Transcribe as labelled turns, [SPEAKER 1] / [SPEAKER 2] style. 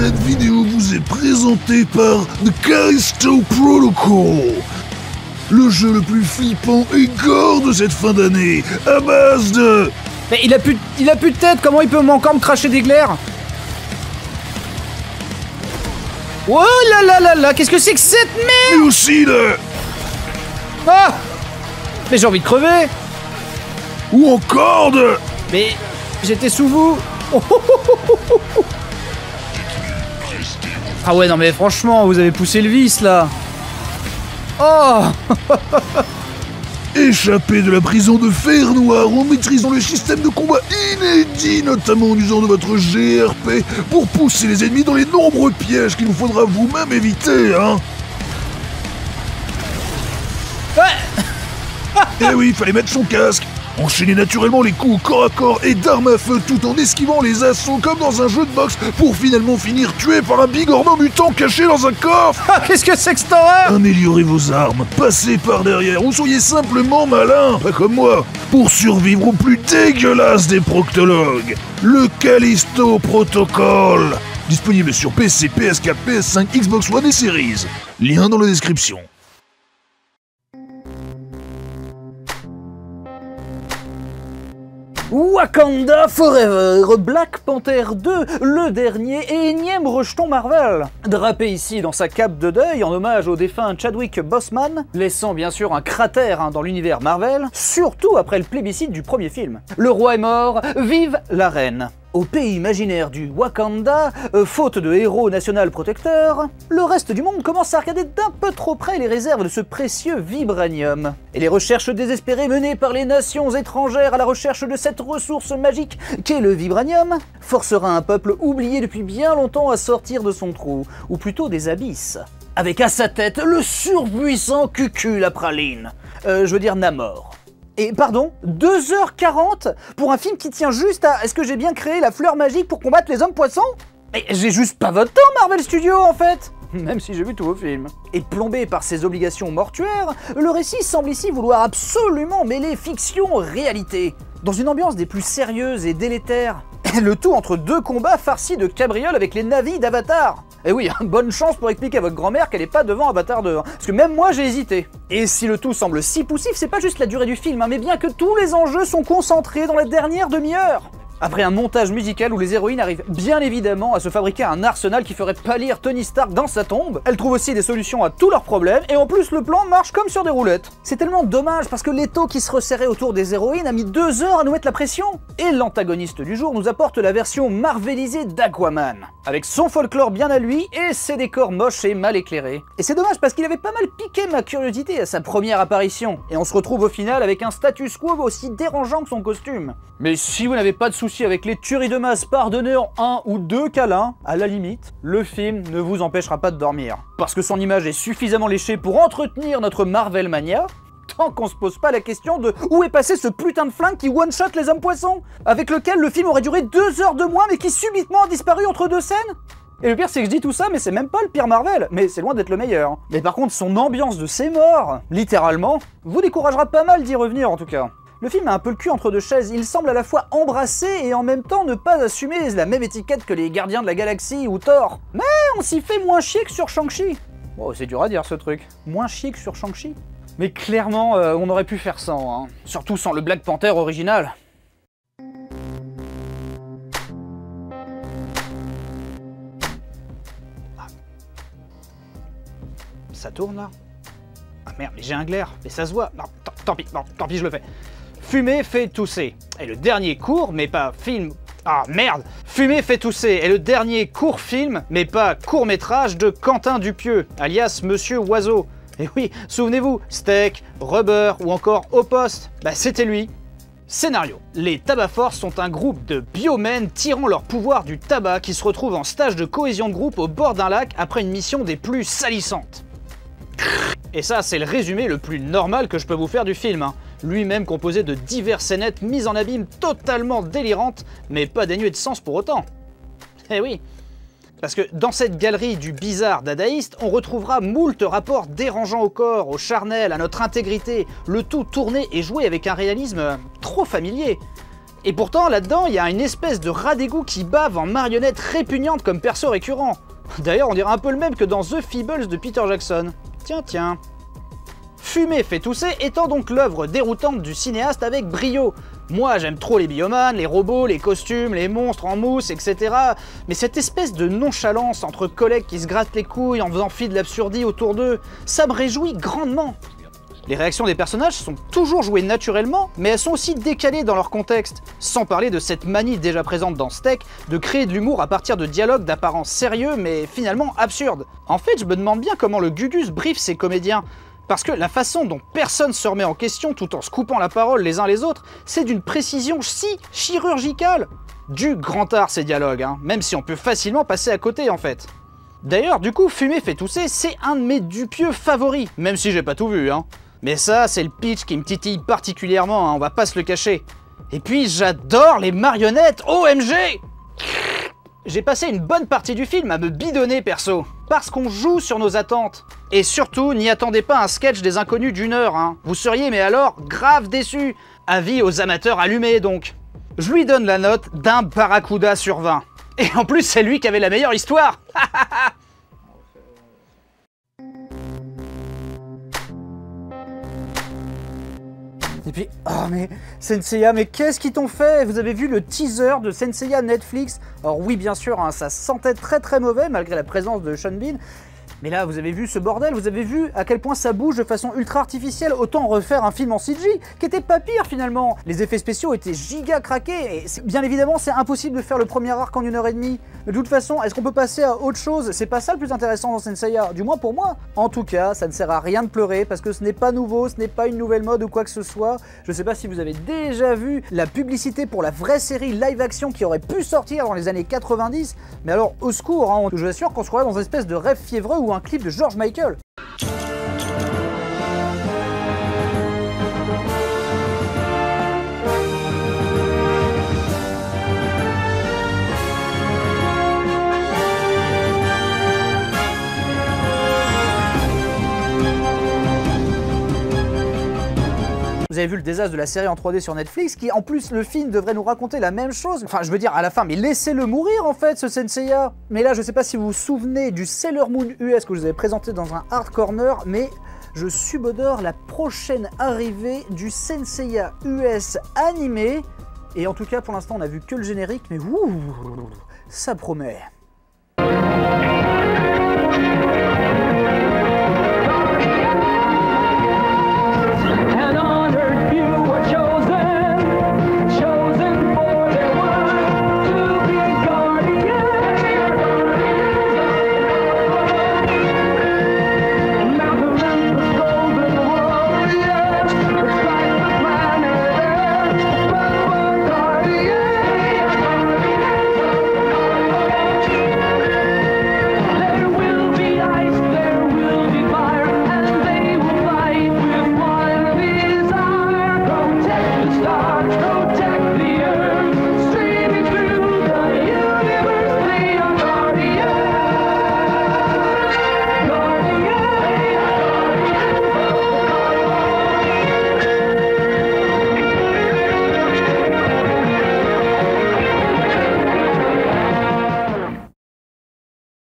[SPEAKER 1] Cette vidéo vous est présentée par The Callisto Protocol, le jeu le plus flippant et gore de cette fin d'année, à base de...
[SPEAKER 2] Mais il a plus de tête, comment il peut encore me cracher des glaires? Oh là là là là, qu'est-ce que c'est que cette merde?
[SPEAKER 1] Mais aussi de...
[SPEAKER 2] Ah! Mais j'ai envie de crever!
[SPEAKER 1] Ou encore de...
[SPEAKER 2] Mais j'étais sous vous! Ah ouais, non mais franchement, vous avez poussé le vice là! Oh!
[SPEAKER 1] Échappez de la prison de fer noir en maîtrisant le système de combat inédit, notamment en usant de votre GRP pour pousser les ennemis dans les nombreux pièges qu'il vous faudra vous-même éviter, hein. Eh oui, il fallait mettre son casque. Enchaîner naturellement les coups corps à corps et d'armes à feu tout en esquivant les assauts comme dans un jeu de boxe pour finalement finir tué par un bigorneau mutant caché dans un coffre.
[SPEAKER 2] Ah, qu'est-ce que c'est que cette horreur?
[SPEAKER 1] Améliorez vos armes, passez par derrière ou soyez simplement malin, pas comme moi, pour survivre au plus dégueulasse des proctologues, le Callisto Protocol. Disponible sur PC, PS4, PS5, Xbox One et Series. Lien dans la description.
[SPEAKER 2] Wakanda Forever, Black Panther 2, le dernier et énième rejeton Marvel. Drapé ici dans sa cape de deuil en hommage au défunt Chadwick Boseman, laissant bien sûr un cratère dans l'univers Marvel, surtout après le plébiscite du premier film. Le roi est mort, vive la reine. Au pays imaginaire du Wakanda, faute de héros national protecteur, le reste du monde commence à regarder d'un peu trop près les réserves de ce précieux vibranium. Et les recherches désespérées menées par les nations étrangères à la recherche de cette ressource magique qu'est le vibranium forcera un peuple oublié depuis bien longtemps à sortir de son trou, ou plutôt des abysses. Avec à sa tête le surpuissant Cucul à praline, je veux dire Namor. Et pardon, 2h40 pour un film qui tient juste à « Est-ce que j'ai bien créé la fleur magique pour combattre les hommes poissons ?» Mais j'ai juste pas votre temps, Marvel Studios, en fait. Même si j'ai vu tous vos films. Et plombé par ses obligations mortuaires, le récit semble ici vouloir absolument mêler fiction-réalité, dans une ambiance des plus sérieuses et délétères. Le tout entre deux combats farcis de cabrioles avec les navis d'Avatar. Et oui, bonne chance pour expliquer à votre grand-mère qu'elle est pas devant Avatar 2, parce que même moi j'ai hésité. Et si le tout semble si poussif, c'est pas juste la durée du film, mais bien que tous les enjeux sont concentrés dans la dernière demi-heure. Après un montage musical où les héroïnes arrivent bien évidemment à se fabriquer un arsenal qui ferait pâlir Tony Stark dans sa tombe, elles trouvent aussi des solutions à tous leurs problèmes, et en plus le plan marche comme sur des roulettes. C'est tellement dommage parce que l'étau qui se resserrait autour des héroïnes a mis 2 heures à nous mettre la pression. Et l'antagoniste du jour nous apporte la version marvelisée d'Aquaman, avec son folklore bien à lui et ses décors moches et mal éclairés. Et c'est dommage parce qu'il avait pas mal piqué ma curiosité à sa première apparition, et on se retrouve au final avec un status quo aussi dérangeant que son costume. Mais si vous n'avez pas de soucis avec les tueries de masse pardonnées en 1 ou 2 câlins, à la limite, le film ne vous empêchera pas de dormir. Parce que son image est suffisamment léchée pour entretenir notre Marvel Mania, tant qu'on se pose pas la question de où est passé ce putain de flingue qui one-shot les hommes poissons, avec lequel le film aurait duré 2 heures de moins mais qui subitement a disparu entre 2 scènes. Et le pire c'est que je dis tout ça mais c'est même pas le pire Marvel, mais c'est loin d'être le meilleur. Mais par contre son ambiance de ces morts, littéralement, vous découragera pas mal d'y revenir en tout cas. Le film a un peu le cul entre deux chaises, il semble à la fois embrasser et en même temps ne pas assumer la même étiquette que les Gardiens de la Galaxie ou Thor. Mais on s'y fait moins chier que sur Shang-Chi. Bon, c'est dur à dire ce truc. Moins chier que sur Shang-Chi. Mais clairement, on aurait pu faire sans, hein. Surtout sans le Black Panther original. Ça tourne là? Ah merde, mais j'ai un glaire, mais ça se voit. Non, tant pis, je le fais. Fumer fait tousser. Et le dernier court, mais pas film... Ah merde! Fumer fait tousser est le dernier court film, mais pas court métrage de Quentin Dupieux, alias Monsieur Oiseau. Et oui, souvenez-vous, Steak, Rubber ou encore Au Poste, bah c'était lui. Scénario. Les Tabac Force sont un groupe de biomènes tirant leur pouvoir du tabac qui se retrouvent en stage de cohésion de groupe au bord d'un lac après une mission des plus salissantes. Et ça, c'est le résumé le plus normal que je peux vous faire du film, hein. Lui-même composé de diverses scénettes mises en abîme totalement délirantes, mais pas dénuées de sens pour autant. Eh oui, parce que dans cette galerie du bizarre dadaïste, on retrouvera moult rapports dérangeants au corps, au charnel, à notre intégrité, le tout tourné et joué avec un réalisme trop familier. Et pourtant, là-dedans, il y a une espèce de rat d'égout qui bave en marionnette répugnante comme perso récurrent. D'ailleurs, on dirait un peu le même que dans The Feebles de Peter Jackson. Tiens, tiens. Fumer fait tousser étant donc l'œuvre déroutante du cinéaste avec brio. Moi, j'aime trop les biomanes, les robots, les costumes, les monstres en mousse, etc. Mais cette espèce de nonchalance entre collègues qui se grattent les couilles en faisant fi de l'absurdie autour d'eux, ça me réjouit grandement. Les réactions des personnages sont toujours jouées naturellement, mais elles sont aussi décalées dans leur contexte. Sans parler de cette manie déjà présente dans Steak de créer de l'humour à partir de dialogues d'apparence sérieux mais finalement absurdes. En fait, je me demande bien comment le Gugus briefe ses comédiens. Parce que la façon dont personne se remet en question tout en se coupant la parole les uns les autres, c'est d'une précision si chirurgicale. Du grand art ces dialogues, hein, même si on peut facilement passer à côté en fait. D'ailleurs, du coup, Fumer fait tousser, c'est un de mes dupieux favoris, même si j'ai pas tout vu, hein. Mais ça, c'est le pitch qui me titille particulièrement, hein, on va pas se le cacher. Et puis, j'adore les marionnettes, OMG! J'ai passé une bonne partie du film à me bidonner perso, parce qu'on joue sur nos attentes. Et surtout, n'y attendez pas un sketch des inconnus d'1 heure, hein. Vous seriez, mais alors, grave déçus. Avis aux amateurs allumés, donc. Je lui donne la note d'un barracuda sur 20. Et en plus, c'est lui qui avait la meilleure histoire. Et puis, oh mais Senseiya, mais qu'est-ce qu'ils t'ont fait? Vous avez vu le teaser de Senseiya Netflix? Alors oui, bien sûr, hein, ça sentait très mauvais malgré la présence de Sean Bean. Mais là, vous avez vu ce bordel, vous avez vu à quel point ça bouge de façon ultra artificielle. Autant refaire un film en CG, qui était pas pire finalement. Les effets spéciaux étaient giga craqués, et bien évidemment, c'est impossible de faire le premier arc en 1h30. Mais de toute façon, est-ce qu'on peut passer à autre chose? C'est pas ça le plus intéressant dans Senseiya, du moins pour moi. En tout cas, ça ne sert à rien de pleurer, parce que ce n'est pas nouveau, ce n'est pas une nouvelle mode ou quoi que ce soit. Je sais pas si vous avez déjà vu la publicité pour la vraie série live action qui aurait pu sortir dans les années 90, mais alors au secours, hein, je vous assure qu'on se croirait dans une espèce de rêve fiévreux ou un clip de George Michael. Vous avez vu le désastre de la série en 3D sur Netflix, qui en plus le film devrait nous raconter la même chose. Enfin, je veux dire à la fin, mais laissez-le mourir en fait, ce Senseiya. Mais là, je sais pas si vous vous souvenez du Sailor Moon US que je vous avais présenté dans un Hard Corner, mais je subodore la prochaine arrivée du Senseiya US animé. Et en tout cas, pour l'instant, on a vu que le générique, mais ouh, ça promet.